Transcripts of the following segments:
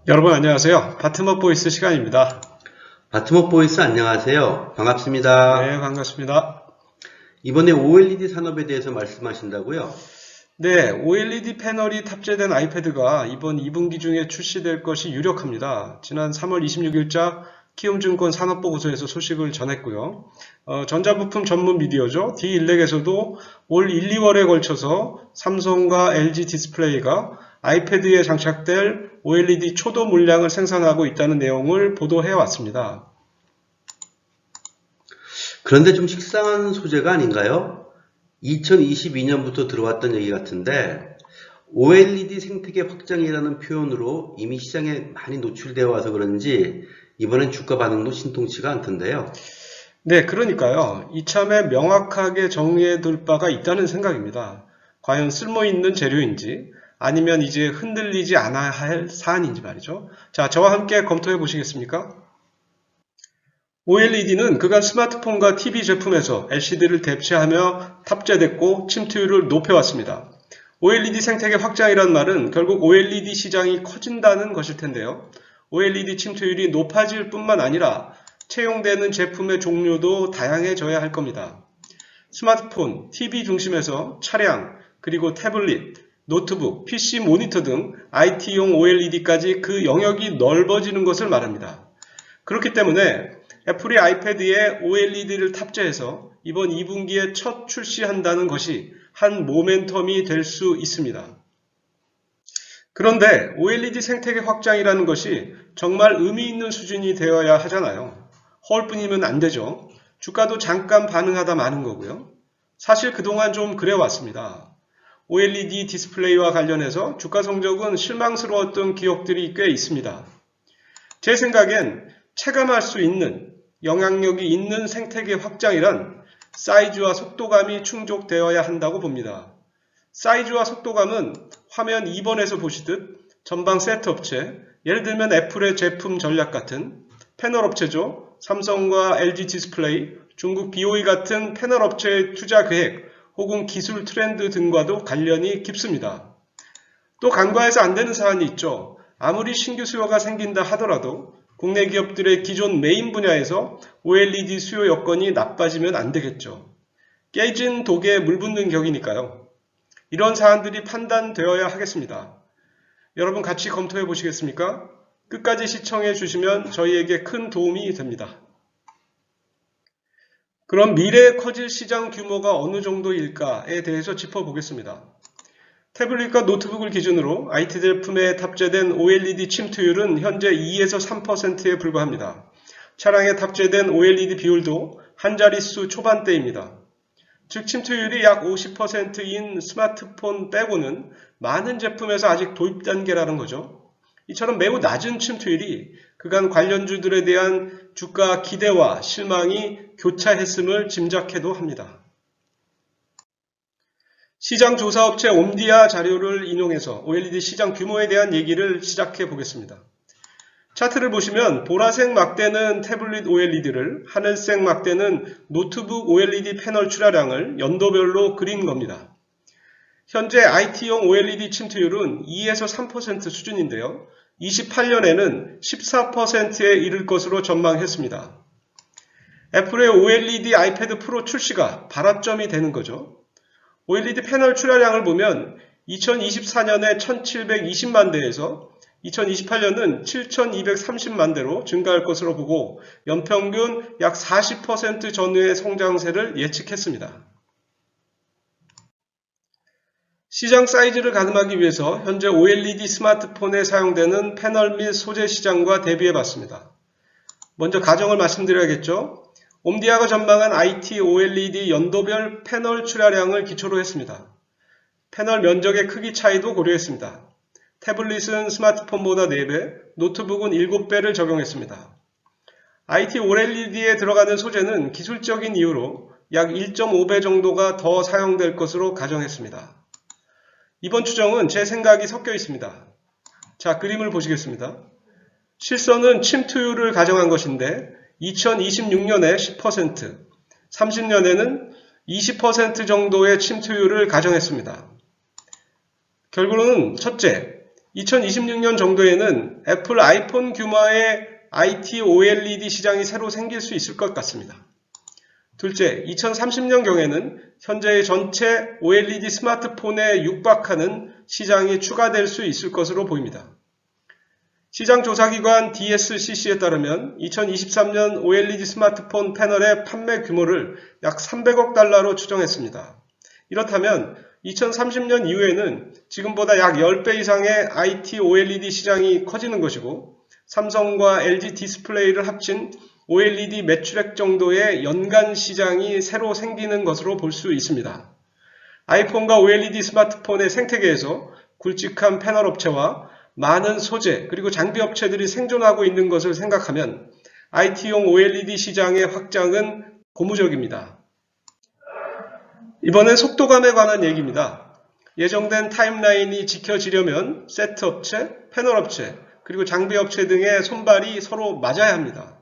여러분 안녕하세요. 바트업 보이스 시간입니다. 바트업 보이스 안녕하세요. 반갑습니다. 네, 반갑습니다. 이번에 OLED 산업에 대해서 말씀하신다고요? 네, OLED 패널이 탑재된 아이패드가 이번 2분기 중에 출시될 것이 유력합니다. 지난 3월 26일자 키움증권 산업보고서에서 소식을 전했고요. 전자부품 전문 미디어죠. D일렉에서도 올 1, 2월에 걸쳐서 삼성과 LG 디스플레이가 아이패드에 장착될 OLED 초도 물량을 생산하고 있다는 내용을 보도해 왔습니다. 그런데 좀 식상한 소재가 아닌가요? 2022년부터 들어왔던 얘기 같은데 OLED 생태계 확장이라는 표현으로 이미 시장에 많이 노출되어 와서 그런지 이번엔 주가 반응도 신통치가 않던데요. 네, 그러니까요. 이참에 명확하게 정의해 둘 바가 있다는 생각입니다. 과연 쓸모있는 재료인지 아니면 이제 흔들리지 않아야 할 사안인지 말이죠. 자, 저와 함께 검토해 보시겠습니까? OLED는 그간 스마트폰과 TV 제품에서 LCD를 대체하며 탑재됐고 침투율을 높여왔습니다. OLED 생태계 확장이란 말은 결국 OLED 시장이 커진다는 것일 텐데요. OLED 침투율이 높아질 뿐만 아니라 채용되는 제품의 종류도 다양해져야 할 겁니다. 스마트폰, TV 중심에서 차량, 그리고 태블릿, 노트북, PC 모니터 등 IT용 OLED까지 그 영역이 넓어지는 것을 말합니다. 그렇기 때문에 애플이 아이패드에 OLED를 탑재해서 이번 2분기에 첫 출시한다는 것이 한 모멘텀이 될 수 있습니다. 그런데 OLED 생태계 확장이라는 것이 정말 의미 있는 수준이 되어야 하잖아요. 허울뿐이면 안 되죠. 주가도 잠깐 반응하다 마는 거고요. 사실 그동안 좀 그래왔습니다. OLED 디스플레이와 관련해서 주가 성적은 실망스러웠던 기억들이 꽤 있습니다. 제 생각엔 체감할 수 있는 영향력이 있는 생태계 확장이란 사이즈와 속도감이 충족되어야 한다고 봅니다. 사이즈와 속도감은 화면 2번에서 보시듯 전방 세트 업체, 예를 들면 애플의 제품 전략 같은 패널 업체죠. 삼성과 LG 디스플레이, 중국 BOE 같은 패널 업체의 투자 계획 혹은 기술 트렌드 등과도 관련이 깊습니다. 또 간과해서 안 되는 사안이 있죠. 아무리 신규 수요가 생긴다 하더라도 국내 기업들의 기존 메인 분야에서 OLED 수요 여건이 나빠지면 안 되겠죠. 깨진 독에 물 붓는 격이니까요. 이런 사안들이 판단되어야 하겠습니다. 여러분 같이 검토해 보시겠습니까? 끝까지 시청해 주시면 저희에게 큰 도움이 됩니다. 그럼 미래에 커질 시장 규모가 어느 정도일까에 대해서 짚어보겠습니다. 태블릿과 노트북을 기준으로 IT 제품에 탑재된 OLED 침투율은 현재 2에서 3%에 불과합니다. 차량에 탑재된 OLED 비율도 한 자릿수 초반대입니다. 즉 침투율이 약 50%인 스마트폰 빼고는 많은 제품에서 아직 도입 단계라는 거죠. 이처럼 매우 낮은 침투율이 그간 관련주들에 대한 주가 기대와 실망이 교차했음을 짐작해도 합니다. 시장조사업체 옴디아 자료를 인용해서 OLED 시장 규모에 대한 얘기를 시작해 보겠습니다. 차트를 보시면 보라색 막대는 태블릿 OLED를, 하늘색 막대는 노트북 OLED 패널 출하량을 연도별로 그린 겁니다. 현재 IT용 OLED 침투율은 2에서 3% 수준인데요. 28년에는 14%에 이를 것으로 전망했습니다. 애플의 OLED 아이패드 프로 출시가 발화점이 되는 거죠. OLED 패널 출하량을 보면 2024년에 1720만 대에서 2028년은 7230만 대로 증가할 것으로 보고 연평균 약 40% 전후의 성장세를 예측했습니다. 시장 사이즈를 가늠하기 위해서 현재 OLED 스마트폰에 사용되는 패널 및 소재 시장과 대비해 봤습니다. 먼저 가정을 말씀드려야겠죠. 옴디아가 전망한 IT OLED 연도별 패널 출하량을 기초로 했습니다. 패널 면적의 크기 차이도 고려했습니다. 태블릿은 스마트폰보다 4배, 노트북은 7배를 적용했습니다. IT OLED에 들어가는 소재는 기술적인 이유로 약 1.5배 정도가 더 사용될 것으로 가정했습니다. 이번 추정은 제 생각이 섞여 있습니다. 자, 그림을 보시겠습니다. 실선은 침투율을 가정한 것인데 2026년에 10%, 30년에는 20% 정도의 침투율을 가정했습니다. 결국은 첫째, 2026년 정도에는 애플 아이폰 규모의 IT OLED 시장이 새로 생길 수 있을 것 같습니다. 둘째, 2030년경에는 현재의 전체 OLED 스마트폰에 육박하는 시장이 추가될 수 있을 것으로 보입니다. 시장 조사기관 DSCC에 따르면 2023년 OLED 스마트폰 패널의 판매 규모를 약 300억 달러로 추정했습니다. 이렇다면 2030년 이후에는 지금보다 약 10배 이상의 IT OLED 시장이 커지는 것이고 삼성과 LG 디스플레이를 합친 OLED 매출액 정도의 연간 시장이 새로 생기는 것으로 볼 수 있습니다. 아이폰과 OLED 스마트폰의 생태계에서 굵직한 패널 업체와 많은 소재 그리고 장비 업체들이 생존하고 있는 것을 생각하면 IT용 OLED 시장의 확장은 고무적입니다. 이번엔 속도감에 관한 얘기입니다. 예정된 타임라인이 지켜지려면 세트 업체, 패널 업체, 그리고 장비 업체 등의 손발이 서로 맞아야 합니다.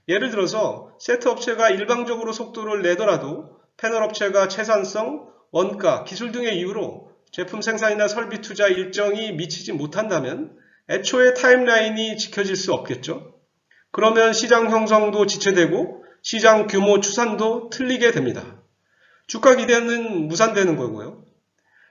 예를 들어서 세트 업체가 일방적으로 속도를 내더라도 패널 업체가 채산성, 원가, 기술 등의 이유로 제품 생산이나 설비 투자 일정이 미치지 못한다면 애초에 타임라인이 지켜질 수 없겠죠. 그러면 시장 형성도 지체되고 시장 규모 추산도 틀리게 됩니다. 주가 기대는 무산되는 거고요.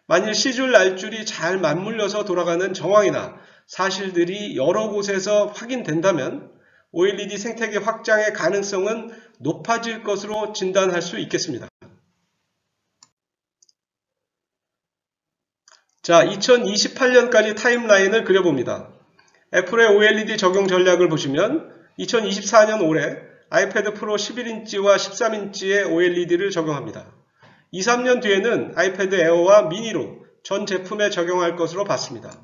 만일 시줄 날줄이 잘 맞물려서 돌아가는 정황이나 사실들이 여러 곳에서 확인된다면 OLED 생태계 확장의 가능성은 높아질 것으로 진단할 수 있겠습니다. 자, 2028년까지 타임라인을 그려봅니다. 애플의 OLED 적용 전략을 보시면 2024년 올해 아이패드 프로 11인치와 13인치의 OLED를 적용합니다. 2, 3년 뒤에는 아이패드 에어와 미니로 전 제품에 적용할 것으로 봤습니다.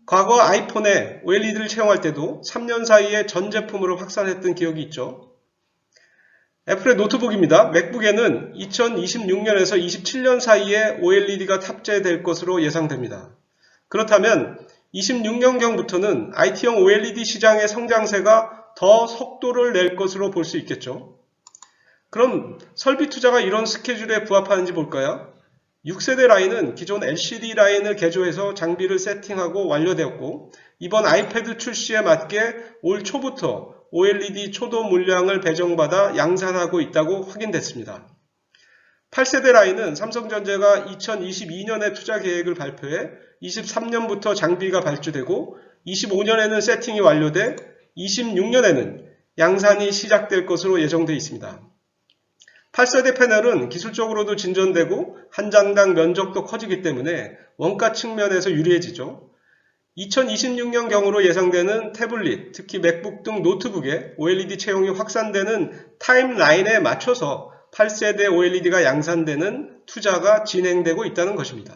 과거 아이폰에 OLED를 채용할 때도 3년 사이에 전 제품으로 확산했던 기억이 있죠. 애플의 노트북입니다. 맥북에는 2026년에서 27년 사이에 OLED가 탑재될 것으로 예상됩니다. 그렇다면 26년경부터는 IT용 OLED 시장의 성장세가 더 속도를 낼 것으로 볼 수 있겠죠. 그럼 설비 투자가 이런 스케줄에 부합하는지 볼까요? 6세대 라인은 기존 LCD 라인을 개조해서 장비를 세팅하고 완료되었고 이번 아이패드 출시에 맞게 올 초부터 OLED 초도 물량을 배정받아 양산하고 있다고 확인됐습니다. 8세대 라인은 삼성전자가 2022년에 투자 계획을 발표해 23년부터 장비가 발주되고 25년에는 세팅이 완료돼 26년에는 양산이 시작될 것으로 예정되어 있습니다. 8세대 패널은 기술적으로도 진전되고 한 장당 면적도 커지기 때문에 원가 측면에서 유리해지죠. 2026년경으로 예상되는 태블릿, 특히 맥북 등 노트북에 OLED 채용이 확산되는 타임라인에 맞춰서 8세대 OLED가 양산되는 투자가 진행되고 있다는 것입니다.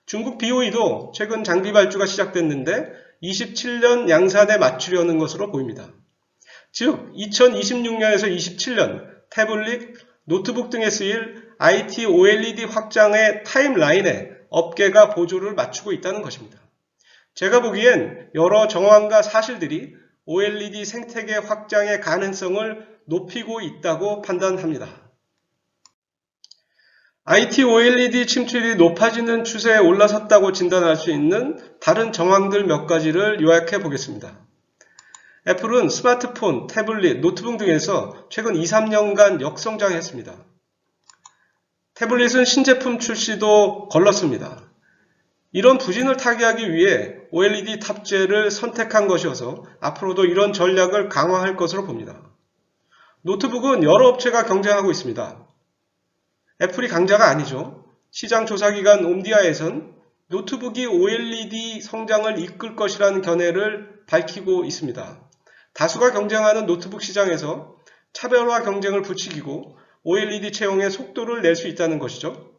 중국 BOE도 최근 장비 발주가 시작됐는데 27년 양산에 맞추려는 것으로 보입니다. 즉 2026년에서 27년 태블릿, 노트북 등에 쓰일 IT OLED 확장의 타임라인에 업계가 보조를 맞추고 있다는 것입니다. 제가 보기엔 여러 정황과 사실들이 OLED 생태계 확장의 가능성을 높이고 있다고 판단합니다. IT OLED 침투율이 높아지는 추세에 올라섰다고 진단할 수 있는 다른 정황들 몇 가지를 요약해 보겠습니다. 애플은 스마트폰, 태블릿, 노트북 등에서 최근 2, 3년간 역성장했습니다. 태블릿은 신제품 출시도 걸렀습니다. 이런 부진을 타개하기 위해 OLED 탑재를 선택한 것이어서 앞으로도 이런 전략을 강화할 것으로 봅니다. 노트북은 여러 업체가 경쟁하고 있습니다. 애플이 강자가 아니죠. 시장 조사기관 옴디아에선 노트북이 OLED 성장을 이끌 것이라는 견해를 밝히고 있습니다. 다수가 경쟁하는 노트북 시장에서 차별화 경쟁을 부추기고 OLED 채용의 속도를 낼 수 있다는 것이죠.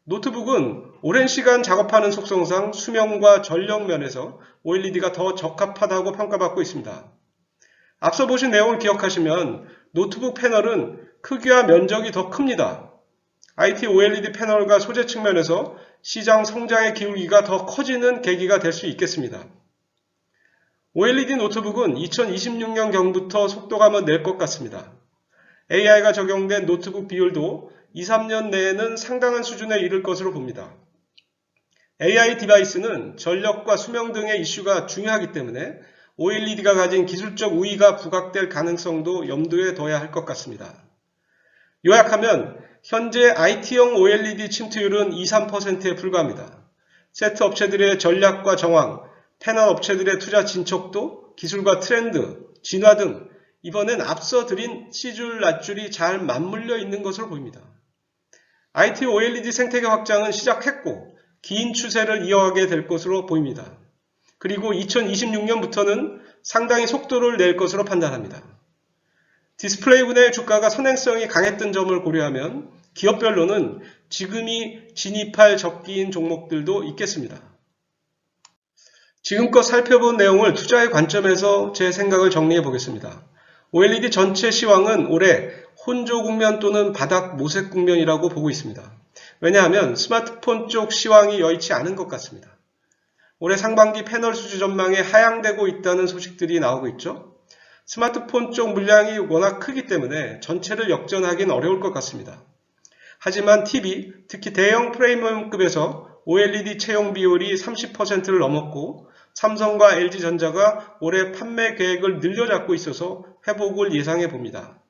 노트북은 오랜 시간 작업하는 속성상 수명과 전력 면에서 OLED가 더 적합하다고 평가받고 있습니다. 앞서 보신 내용을 기억하시면 노트북 패널은 크기와 면적이 더 큽니다. IT OLED 패널과 소재 측면에서 시장 성장의 기울기가 더 커지는 계기가 될 수 있겠습니다. OLED 노트북은 2026년경부터 속도감을 낼 것 같습니다. AI가 적용된 노트북 비율도 2, 3년 내에는 상당한 수준에 이를 것으로 봅니다. AI 디바이스는 전력과 수명 등의 이슈가 중요하기 때문에 OLED가 가진 기술적 우위가 부각될 가능성도 염두에 둬야 할 것 같습니다. 요약하면 현재 IT용 OLED 침투율은 2~3%에 불과합니다. 세트 업체들의 전략과 정황, 패널 업체들의 투자 진척도, 기술과 트렌드, 진화 등 이번엔 앞서 드린 C줄, 낱줄이 잘 맞물려 있는 것으로 보입니다. IT OLED 생태계 확장은 시작했고 긴 추세를 이어가게 될 것으로 보입니다. 그리고 2026년부터는 상당히 속도를 낼 것으로 판단합니다. 디스플레이군의 주가가 선행성이 강했던 점을 고려하면 기업별로는 지금이 진입할 적기인 종목들도 있겠습니다. 지금껏 살펴본 내용을 투자의 관점에서 제 생각을 정리해 보겠습니다. OLED 전체 시황은 올해 혼조 국면 또는 바닥 모색 국면이라고 보고 있습니다. 왜냐하면 스마트폰 쪽 시황이 여의치 않은 것 같습니다. 올해 상반기 패널 수주 전망에 하향되고 있다는 소식들이 나오고 있죠. 스마트폰 쪽 물량이 워낙 크기 때문에 전체를 역전하기는 어려울 것 같습니다. 하지만 TV, 특히 대형 프리미엄급에서 OLED 채용 비율이 30%를 넘었고 삼성과 LG전자가 올해 판매 계획을 늘려잡고 있어서 회복을 예상해 봅니다.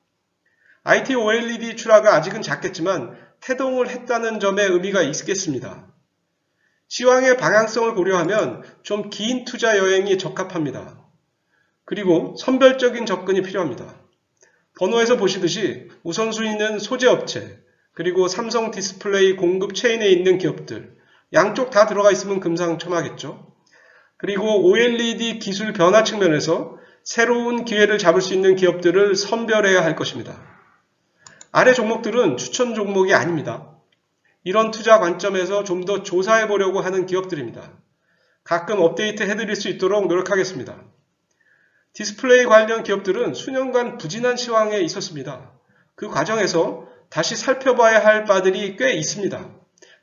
IT OLED 출하가 아직은 작겠지만 태동을 했다는 점에 의미가 있겠습니다. 시황의 방향성을 고려하면 좀 긴 투자 여행이 적합합니다. 그리고 선별적인 접근이 필요합니다. 번호에서 보시듯이 우선순위는 소재업체, 그리고 삼성 디스플레이 공급 체인에 있는 기업들, 양쪽 다 들어가 있으면 금상첨화겠죠. 그리고 OLED 기술 변화 측면에서 새로운 기회를 잡을 수 있는 기업들을 선별해야 할 것입니다. 아래 종목들은 추천 종목이 아닙니다. 이런 투자 관점에서 좀 더 조사해 보려고 하는 기업들입니다. 가끔 업데이트 해드릴 수 있도록 노력하겠습니다. 디스플레이 관련 기업들은 수년간 부진한 시황에 있었습니다. 그 과정에서 다시 살펴봐야 할 바들이 꽤 있습니다.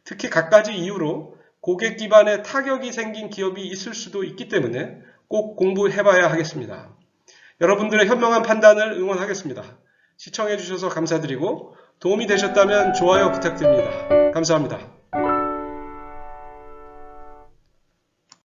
특히 갖가지 이유로 고객 기반에 타격이 생긴 기업이 있을 수도 있기 때문에 꼭 공부해봐야 하겠습니다. 여러분들의 현명한 판단을 응원하겠습니다. 시청해주셔서 감사드리고 도움이 되셨다면 좋아요 부탁드립니다. 감사합니다.